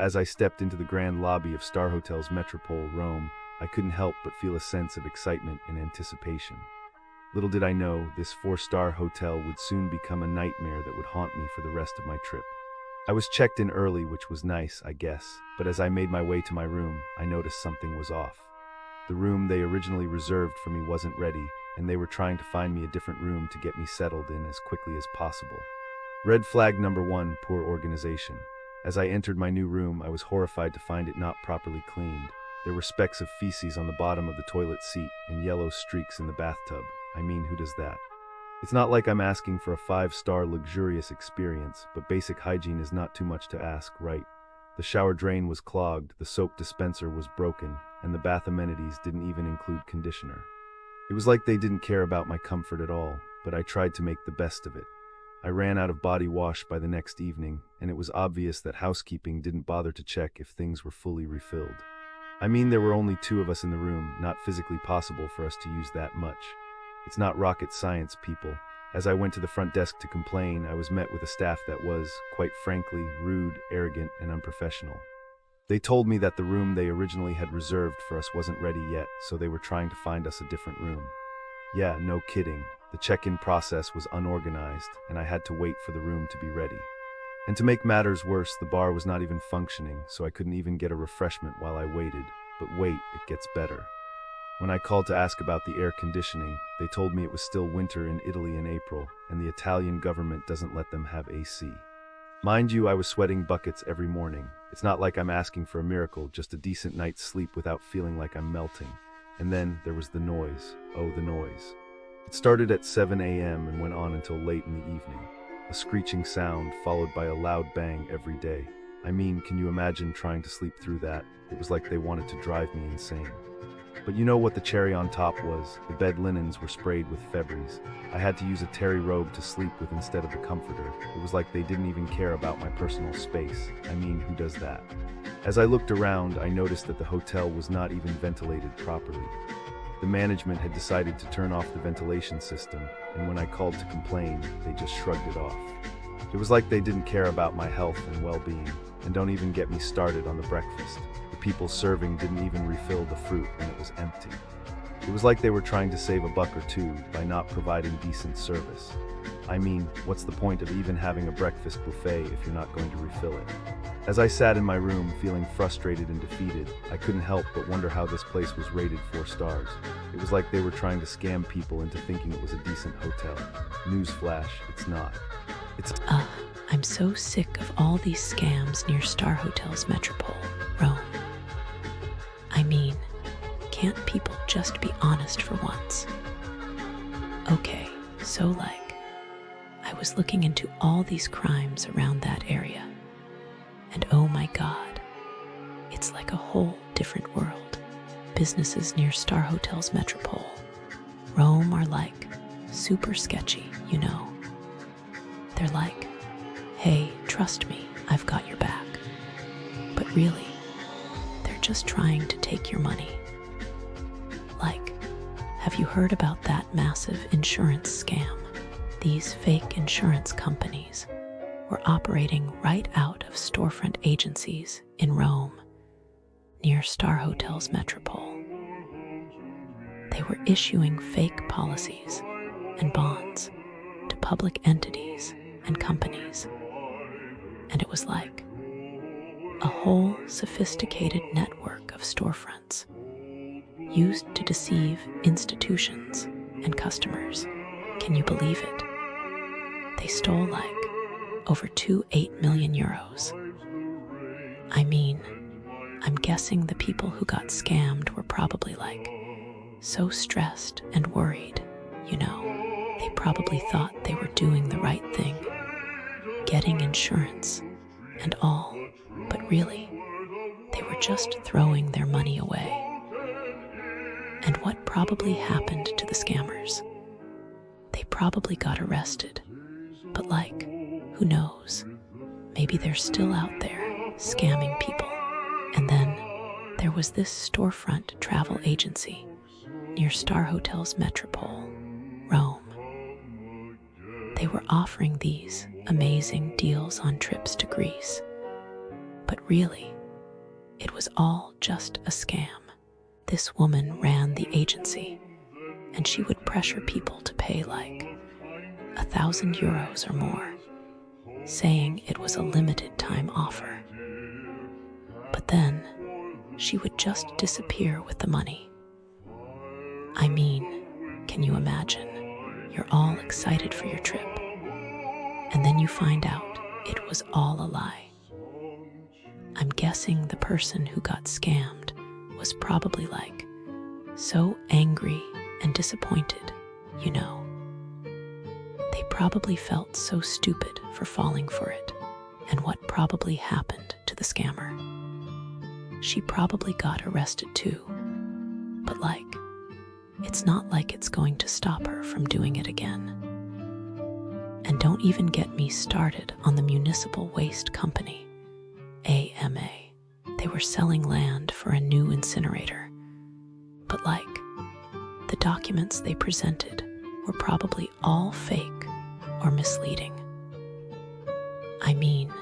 As I stepped into the grand lobby of Starhotels Metropole Rome, I couldn't help but feel a sense of excitement and anticipation. Little did I know, this 4-star hotel would soon become a nightmare that would haunt me for the rest of my trip. I was checked in early, which was nice, I guess, but as I made my way to my room, I noticed something was off. The room they originally reserved for me wasn't ready, and they were trying to find me a different room to get me settled in as quickly as possible. Red flag number 1, poor organization. As I entered my new room, I was horrified to find it not properly cleaned. There were specks of feces on the bottom of the toilet seat and yellow streaks in the bathtub. I mean, who does that? It's not like I'm asking for a 5-star luxurious experience, but basic hygiene is not too much to ask, right? The shower drain was clogged, the soap dispenser was broken, and the bath amenities didn't even include conditioner. It was like they didn't care about my comfort at all, but I tried to make the best of it. I ran out of body wash by the next evening, and it was obvious that housekeeping didn't bother to check if things were fully refilled. I mean, there were only 2 of us in the room, not physically possible for us to use that much. It's not rocket science, people. As I went to the front desk to complain, I was met with a staff that was, quite frankly, rude, arrogant, and unprofessional. They told me that the room they originally had reserved for us wasn't ready yet, so they were trying to find us a different room. Yeah, no kidding. The check-in process was unorganized, and I had to wait for the room to be ready. And to make matters worse, the bar was not even functioning, so I couldn't even get a refreshment while I waited. But wait, it gets better. When I called to ask about the air conditioning, they told me it was still winter in Italy in April, and the Italian government doesn't let them have AC. Mind you, I was sweating buckets every morning. It's not like I'm asking for a miracle, just a decent night's sleep without feeling like I'm melting. And then there was the noise. Oh, the noise. It started at 7 a.m. and went on until late in the evening. A screeching sound followed by a loud bang every day. I mean, can you imagine trying to sleep through that? It was like they wanted to drive me insane. But you know what the cherry on top was? The bed linens were sprayed with Febreze. I had to use a terry robe to sleep with instead of the comforter. It was like they didn't even care about my personal space. I mean, who does that? As I looked around, I noticed that the hotel was not even ventilated properly. The management had decided to turn off the ventilation system, and when I called to complain, they just shrugged it off. It was like they didn't care about my health and well-being, and don't even get me started on the breakfast. The people serving didn't even refill the fruit when it was empty. It was like they were trying to save a buck or two by not providing decent service. I mean, what's the point of even having a breakfast buffet if you're not going to refill it? As I sat in my room feeling frustrated and defeated, I couldn't help but wonder how this place was rated 4 stars. It was like they were trying to scam people into thinking it was a decent hotel. Newsflash, it's not. I'm so sick of all these scams near Starhotels Metropole Rome. I mean, can't people just be honest for once? Okay, so I was looking into all these crimes around that area. And oh my God, it's like a whole different world. Businesses near Starhotels Metropole Rome are super sketchy, you know. They're like, hey, trust me, I've got your back. But really, they're just trying to take your money. Have you heard about that massive insurance scam? These fake insurance companies were operating right out of storefront agencies in Rome, near Starhotels Metropole. They were issuing fake policies and bonds to public entities and companies. And it was like a whole sophisticated network of storefronts used to deceive institutions and customers. Can you believe it? They stole over 8 million euros. I mean, I'm guessing the people who got scammed were probably so stressed and worried, you know. They probably thought they were doing the right thing, getting insurance and all, but really, they were just throwing their money away. And what probably happened to the scammers? They probably got arrested, but who knows? Maybe they're still out there scamming people. And then there was this storefront travel agency near Starhotels Metropole Rome. They were offering these amazing deals on trips to Greece. But really, it was all just a scam. This woman ran the agency, and she would pressure people to pay like €1,000 or more, saying it was a limited time offer. But then, she would just disappear with the money. I mean, can you imagine? You're all excited for your trip, and then you find out it was all a lie. I'm guessing the person who got scammed was probably like so angry and disappointed, you know. They probably felt so stupid for falling for it. And what probably happened to the scammer? She probably got arrested too. But it's not like it's going to stop her from doing it again. And don't even get me started on the Municipal Waste Company, AMA. They were selling land for a new incinerator. But the documents they presented were probably all fake or misleading. I mean,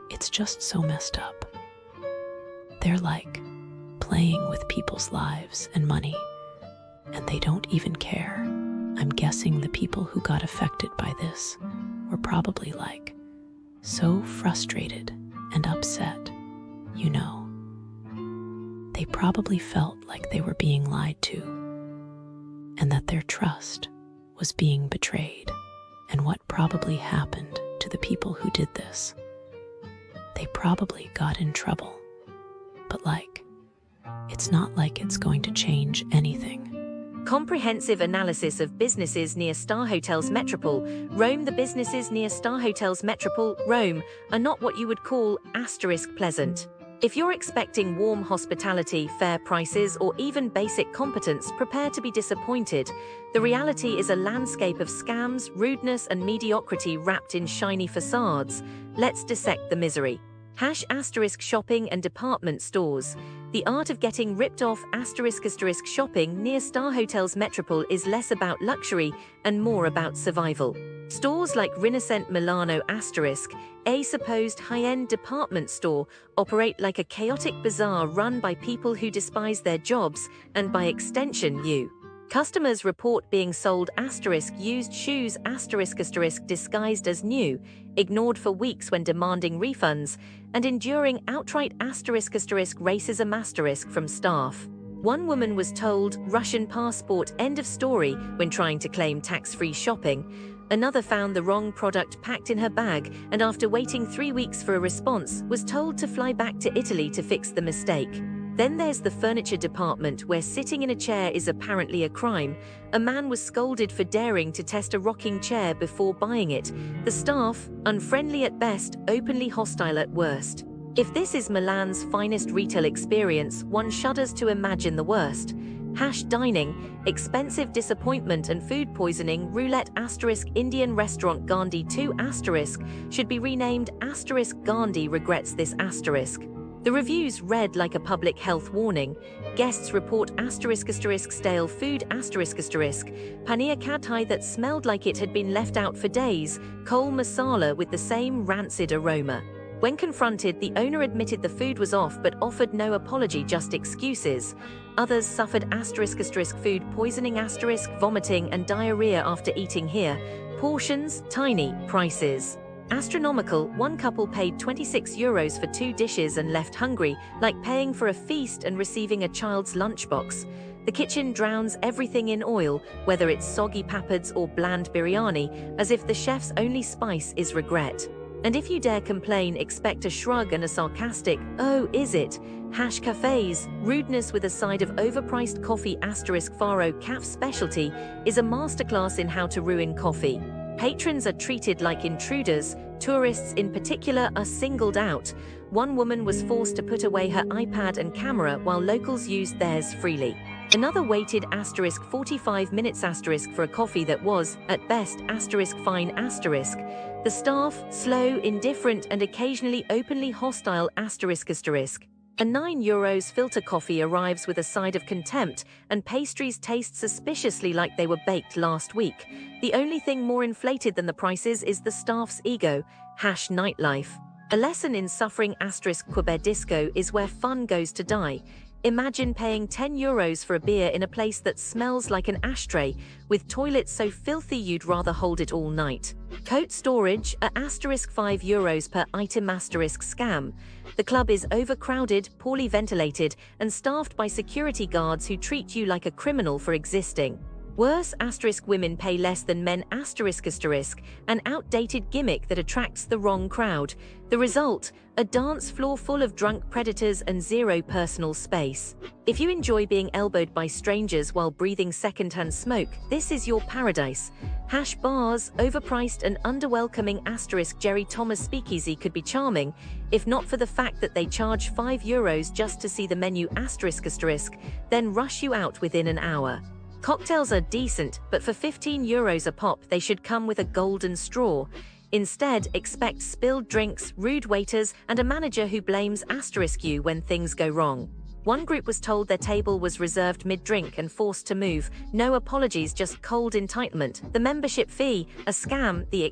it's just so messed up. They're playing with people's lives and money, and they don't even care. I'm guessing the people who got affected by this were probably so frustrated and upset, you know. They probably felt like they were being lied to, and that their trust was being betrayed. And what probably happened to the people who did this? They probably got in trouble. But it's not like it's going to change anything. Comprehensive analysis of businesses near Starhotels Metropole Rome. The businesses near Starhotels Metropole Rome are not what you would call *pleasant. If you're expecting warm hospitality, fair prices, or even basic competence, prepare to be disappointed. The reality is a landscape of scams, rudeness, and mediocrity wrapped in shiny facades. Let's dissect the misery. *shopping and department stores. The art of getting ripped off ** shopping near Starhotels Metropole is less about luxury and more about survival. Stores like Rinascente Milano *, a supposed high-end department store, operate like a chaotic bazaar run by people who despise their jobs, and by extension you. Customers report being sold *used shoes ** disguised as new, ignored for weeks when demanding refunds, and enduring outright ** racism * from staff. One woman was told Russian passport end of story when trying to claim tax-free shopping. Another found the wrong product packed in her bag, and after waiting 3 weeks for a response, was told to fly back to Italy to fix the mistake. Then there's the furniture department, where sitting in a chair is apparently a crime. A man was scolded for daring to test a rocking chair before buying it. The staff, unfriendly at best, openly hostile at worst. If this is Milan's finest retail experience, one shudders to imagine the worst. Dining, expensive disappointment and food poisoning. Roulette * Indian restaurant Gandhi 2 * should be renamed * Gandhi regrets this *. The reviews read like a public health warning. Guests report ** stale food ** paneer kadhai that smelled like it had been left out for days, kol masala with the same rancid aroma. When confronted, the owner admitted the food was off but offered no apology, just excuses. Others suffered * food poisoning * vomiting and diarrhea after eating here. Portions, tiny, prices astronomical. One couple paid €26 for 2 dishes and left hungry, like paying for a feast and receiving a child's lunchbox. The kitchen drowns everything in oil, whether it's soggy papads or bland biryani, as if the chef's only spice is regret. And if you dare complain, expect a shrug and a sarcastic, "Oh, is it?" Cafes, rudeness with a side of overpriced coffee * Faro Caff specialty is a masterclass in how to ruin coffee. Patrons are treated like intruders. Tourists in particular are singled out. One woman was forced to put away her iPad and camera while locals used theirs freely. Another waited * 45 minutes * for a coffee that was, at best, * fine *. The staff, slow, indifferent, and occasionally openly hostile *. A €9 filter coffee arrives with a side of contempt, and pastries taste suspiciously like they were baked last week. The only thing more inflated than the prices is the staff's ego, #nightlife. A lesson in suffering *Qube disco is where fun goes to die. Imagine paying €10 for a beer in a place that smells like an ashtray, with toilets so filthy you'd rather hold it all night. Coat storage, a €5 per item scam. The club is overcrowded, poorly ventilated, and staffed by security guards who treat you like a criminal for existing. Worse, women pay less than men an outdated gimmick that attracts the wrong crowd. The result, a dance floor full of drunk predators and zero personal space. If you enjoy being elbowed by strangers while breathing secondhand smoke, this is your paradise. Bars, overpriced and underwelcoming Jerry Thomas speakeasy could be charming, if not for the fact that they charge €5 just to see the menu then rush you out within an hour. Cocktails are decent, but for €15 a pop they should come with a golden straw. Instead, expect spilled drinks, rude waiters, and a manager who blames *U when things go wrong. One group was told their table was reserved mid-drink and forced to move. No apologies, just cold entitlement. The membership fee, a scam, the